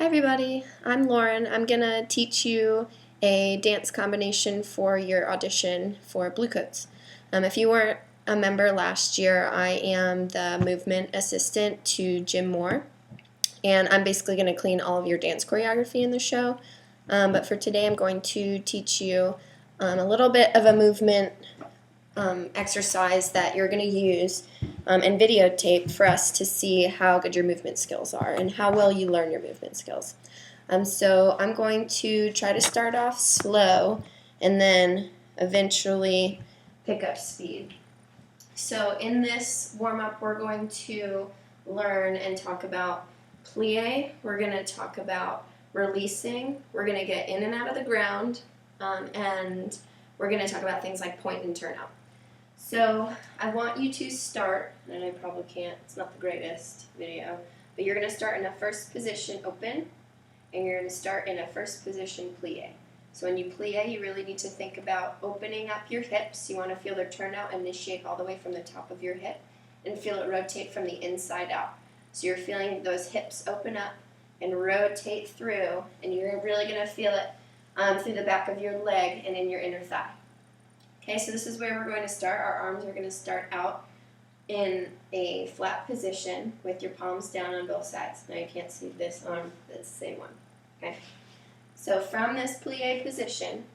Hi everybody, I'm Lauren. I'm gonna teach you a dance combination for your audition for Bluecoats. If you weren't a member last year, I am the movement assistant to Jim Moore, and I'm basically gonna clean all of your dance choreography in the show. But for today, I'm going to teach you a little bit of a movement exercise that you're going to use and videotape for us to see how good your movement skills are and how well you learn your movement skills. So I'm going to try to start off slow and then eventually pick up speed. So in this warm-up, we're going to learn and talk about plie. We're going to talk about releasing. We're going to get in and out of the ground, and we're going to talk about things like point and turn out. So I want you to start, and I probably can't, it's not the greatest video, but you're going to start in a first position open, and you're going to start in a first position plie. So when you plie, you really need to think about opening up your hips. You want to feel their turnout initiate all the way from the top of your hip and feel it rotate from the inside out. So you're feeling those hips open up and rotate through, and you're really going to feel it through the back of your leg and in your inner thigh. Okay, so this is where we're going to start. Our arms are going to start out in a flat position with your palms down on both sides. Now you can't see this arm, that's the same one. Okay, so from this plie position,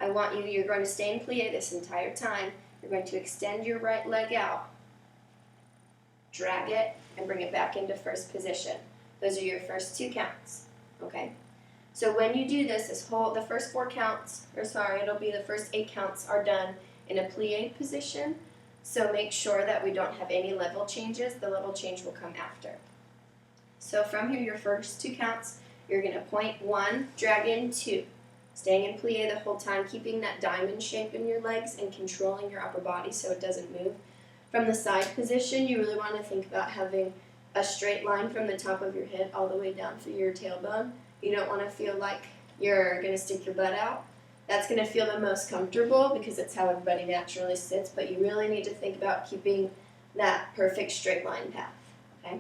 you're going to stay in plie this entire time. You're going to extend your right leg out, drag it, and bring it back into first position. Those are your first two counts, okay? So when you do this, the first 4 counts, it'll be the first 8 counts are done in a plie position. So make sure that we don't have any level changes. The level change will come after. So from here, your first 2 counts, you're going to point 1, drag in 2. Staying in plie the whole time, keeping that diamond shape in your legs and controlling your upper body so it doesn't move. From the side position, you really want to think about having a straight line from the top of your head all the way down through your tailbone. You don't want to feel like you're going to stick your butt out. That's going to feel the most comfortable because that's how everybody naturally sits, but you really need to think about keeping that perfect straight line path. Okay?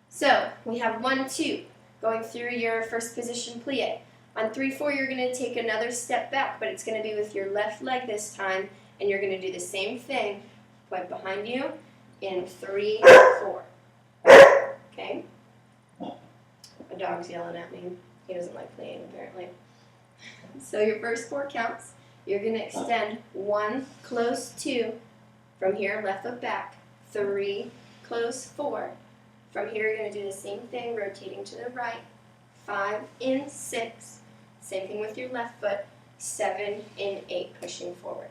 So we have 1, 2 going through your first position plie. On 3, 4, you're going to take another step back, but it's going to be with your left leg this time, and you're going to do the same thing. Point behind you in 3, 4. Okay? My dog's yelling at me. He doesn't like playing, apparently. So your first 4 counts, you're going to extend 1, close 2, from here, left foot back, 3, close 4. From here, you're going to do the same thing, rotating to the right, 5, in 6, same thing with your left foot, 7, in 8, pushing forward.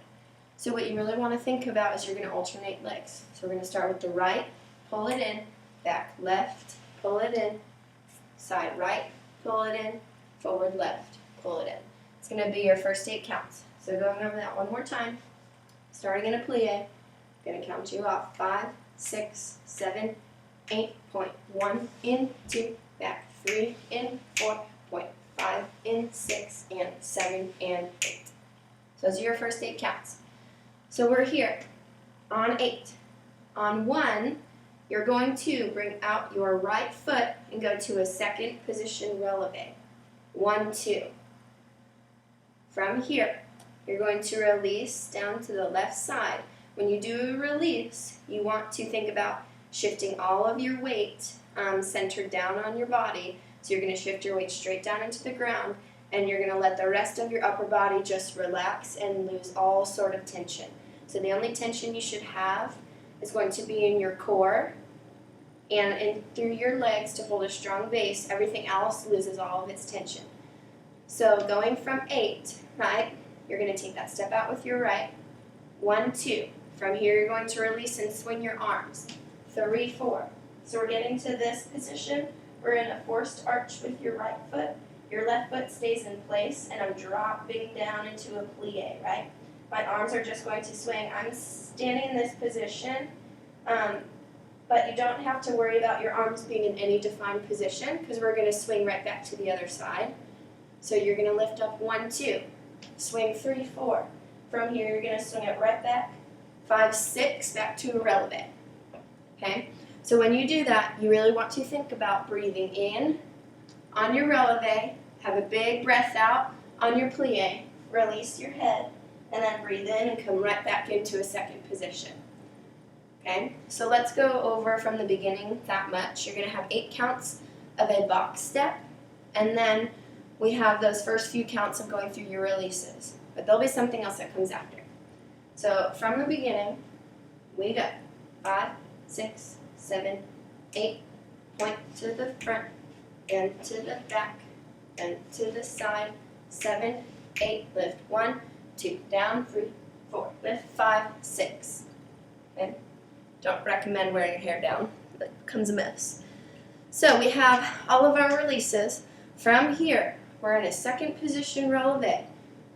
So what you really want to think about is you're going to alternate legs. So we're going to start with the right, pull it in, back left, pull it in, side right, pull it in, forward left, pull it in. It's going to be your first 8 counts. So going over that one more time, starting in a plie, I'm going to count you off. 5, 6, 7, 8, point 1, in, 2, back 3, in, 4, point 5, in, 6, and 7, and 8. So those are your first 8 counts. So we're here on 8. On 1, you're going to bring out your right foot and go to a second position releve. 1, 2. From here, you're going to release down to the left side. When you do a release, you want to think about shifting all of your weight centered down on your body. So you're going to shift your weight straight down into the ground, and you're going to let the rest of your upper body just relax and lose all sort of tension. So the only tension you should have is going to be in your core and through your legs to hold a strong base. Everything else loses all of its tension. So going from 8, right, you're going to take that step out with your right. 1, 2. From here, you're going to release and swing your arms. 3, 4. So we're getting to this position. We're in a forced arch with your right foot. Your left foot stays in place, and I'm dropping down into a plie, right? My arms are just going to swing. I'm standing in this position, but you don't have to worry about your arms being in any defined position because we're going to swing right back to the other side. So you're going to lift up 1, 2, swing 3, 4. From here, you're going to swing it right back, 5, 6, back to a releve. Okay? So when you do that, you really want to think about breathing in On your releve, have a big breath out. On your plie, release your head, and then breathe in and come right back into a second position. Okay, so let's go over from the beginning that much. You're going to have 8 counts of a box step, and then we have those first few counts of going through your releases. But there'll be something else that comes after. So from the beginning, we go 5, 6, 7, 8, point to the front, and to the back, and to the side, 7, 8, lift 1, 2, down, 3, 4, lift 5, 6. Okay? Don't recommend wearing your hair down, it becomes a mess. So we have all of our releases. From here, we're in a second position releve.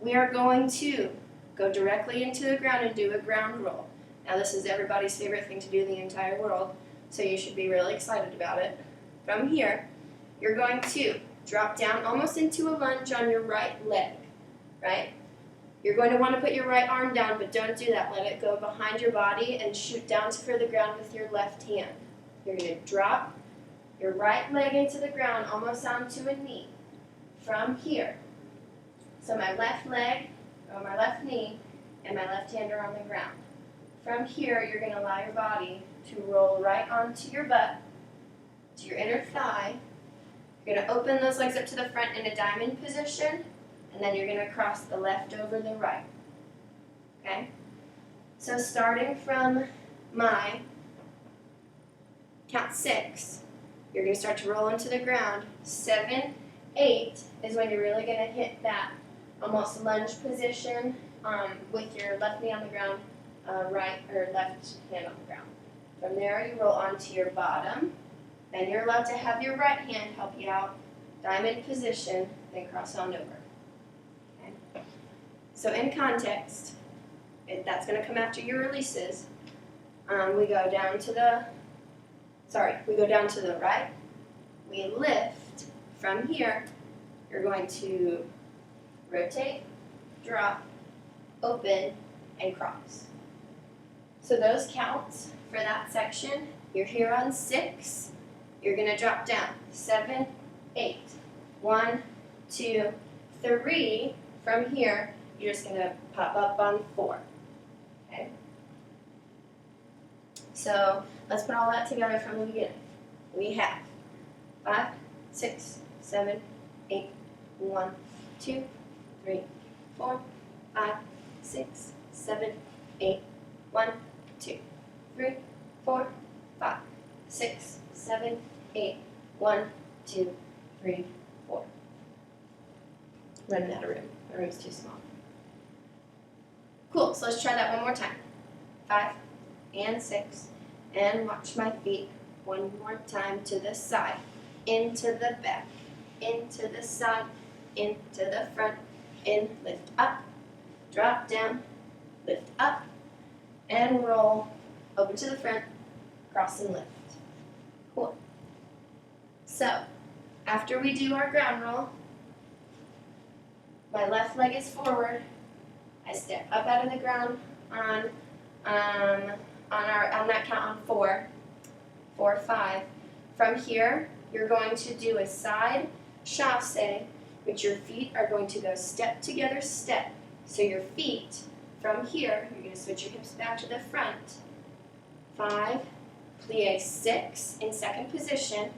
We are going to go directly into the ground and do a ground roll. Now this is everybody's favorite thing to do in the entire world, so you should be really excited about it. From here, you're going to drop down almost into a lunge on your right leg, right? You're going to want to put your right arm down, but don't do that. Let it go behind your body and shoot down to the ground with your left hand. You're going to drop your right leg into the ground, almost onto a knee. From here, so my left leg, or my left knee, and my left hand are on the ground. From here, you're going to allow your body to roll right onto your butt, to your inner thigh. You're going to open those legs up to the front in a diamond position, and then you're going to cross the left over the right. Okay? So starting from my count 6, you're going to start to roll into the ground. 7, 8 is when you're really going to hit that almost lunge position with your left knee on the ground, right or left hand on the ground. From there, you roll onto your bottom. Then you're allowed to have your right hand help you out. Diamond position, then cross on over. Okay? So in context, that's going to come after your releases. We go down to the right. We lift. From here, you're going to rotate, drop, open, and cross. So those counts for that section, you're here on 6, you're going to drop down. 7, 8, 1, 2, 3. From here, you're just going to pop up on 4. Okay? So let's put all that together from the beginning. We have 5, 6, 7, 8, 1, 2, 3, 4, 5, 6, 7, 8, 1, 2, 3, 4, 5, 6, 7, 8, 1, 2, 3, 4. Running out of room. My room's too small. Cool, so let's try that one more time. 5 and 6, and watch my feet one more time to the side, into the back, into the side, into the front, in, lift up, drop down, lift up, and roll, open to the front, cross and lift. Cool. So, after we do our ground roll, my left leg is forward, I step up out of the ground on that count on 4, 4, 5. From here, you're going to do a side chassé, which your feet are going to go step together, step. So your feet, from here, you're going to switch your hips back to the front. 5, plie 6 in second position.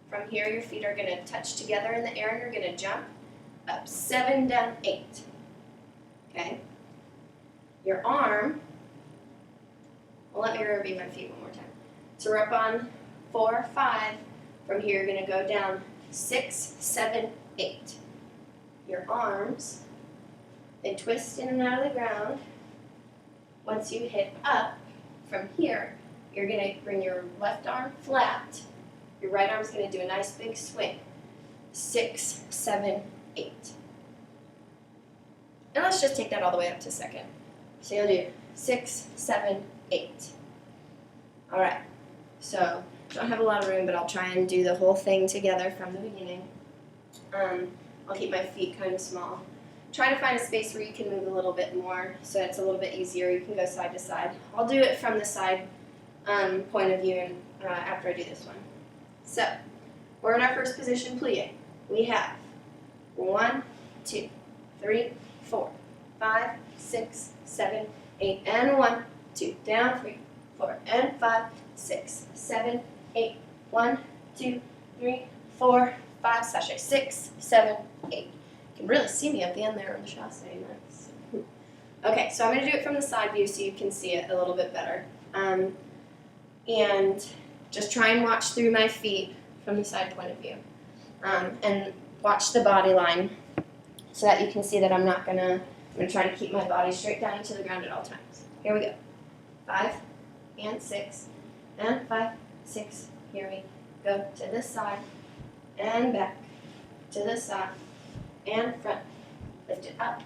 From here, your feet are going to touch together in the air, and you're going to jump up. 7, down, 8. Okay? Your arm, well, let me review my feet one more time. So we're up on 4, 5. From here, you're going to go down 6, 7, 8. Your arms, they twist in and out of the ground. Once you hit up, from here, you're going to bring your left arm flat. Your right arm's going to do a nice big swing. 6, 7, 8. And let's just take that all the way up to second. So you'll do 6, 7, 8. All right. So don't have a lot of room, but I'll try and do the whole thing together from the beginning. I'll keep my feet kind of small. Try to find a space where you can move a little bit more so it's a little bit easier. You can go side to side. I'll do it from the side point of view after I do this one. So we're in our first position plie. We have 1, 2, 3, 4, 5, 6, 7, 8, and 1, 2, down, 3, 4, and 5, 6, 7, 8, 1, 2, 3, 4, 5, sashay, 6, 7, 8. You can really see me at the end there on the chasse. Nice. Okay, so I'm going to do it from the side view so you can see it a little bit better. And just try and watch through my feet from the side point of view. And watch the body line so that you can see that I'm going to try to keep my body straight down into the ground at all times. Here we go. 5 and 6 and 5, 6. Here we go to this side and back to this side and front. Lift it up.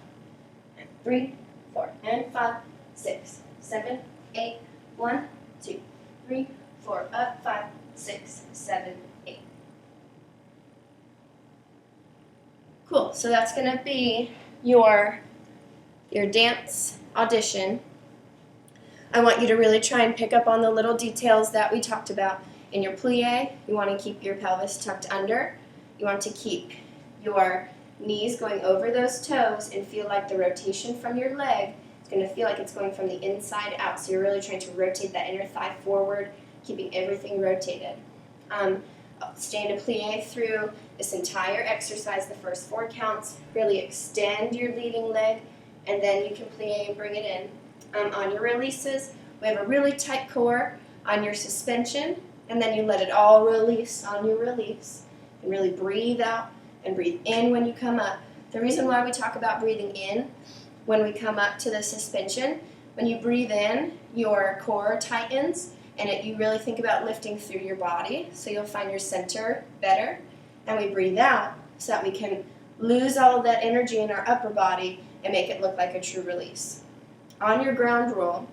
And 3, 4 and 5, 6, 7, 8. 1, 2, 3, 4. Up. 5, 6, 7, 8. Cool. So that's going to be your dance audition. I want you to really try and pick up on the little details that we talked about. In your plie, you want to keep your pelvis tucked under. You want to keep your knees going over those toes and feel like the rotation from your leg is going to feel like it's going from the inside out. So you're really trying to rotate that inner thigh forward, keeping everything rotated. Stay in a plie through this entire exercise, the first 4 counts. Really extend your leading leg, and then you can plie and bring it in. On your releases, we have a really tight core on your suspension, and then you let it all release on your release. And really breathe out and breathe in when you come up. The reason why we talk about breathing in when we come up to the suspension, when you breathe in, your core tightens, and you really think about lifting through your body, so you'll find your center better. And we breathe out so that we can lose all of that energy in our upper body and make it look like a true release. On your ground roll,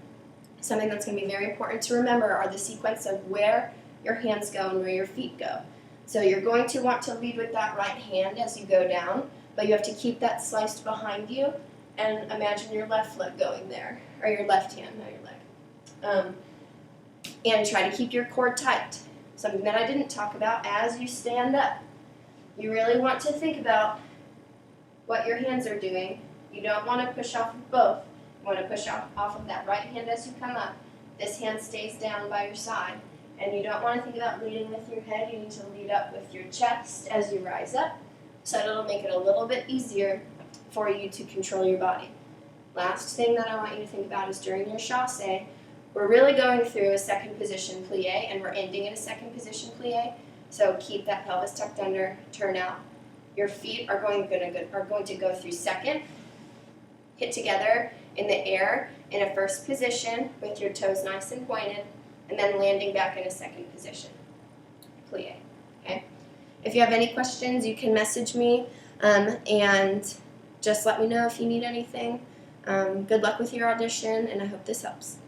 something that's going to be very important to remember are the sequence of where your hands go and where your feet go. So you're going to want to lead with that right hand as you go down, but you have to keep that sliced behind you and imagine your left leg going there, or your left hand, not your leg. And try to keep your core tight. Something that I didn't talk about as you stand up. You really want to think about what your hands are doing. You don't want to push off of both. You want to push off of that right hand as you come up. This hand stays down by your side. And you don't want to think about leading with your head. You need to lead up with your chest as you rise up, so that it'll make it a little bit easier for you to control your body. Last thing that I want you to think about is during your chasse, we're really going through a second position plie, and we're ending in a second position plie. So keep that pelvis tucked under, turn out. Your feet are going to go through second, hit together in the air in a first position with your toes nice and pointed, and then landing back in a second position, plie. Okay? If you have any questions, you can message me, and just let me know if you need anything. Good luck with your audition, and I hope this helps.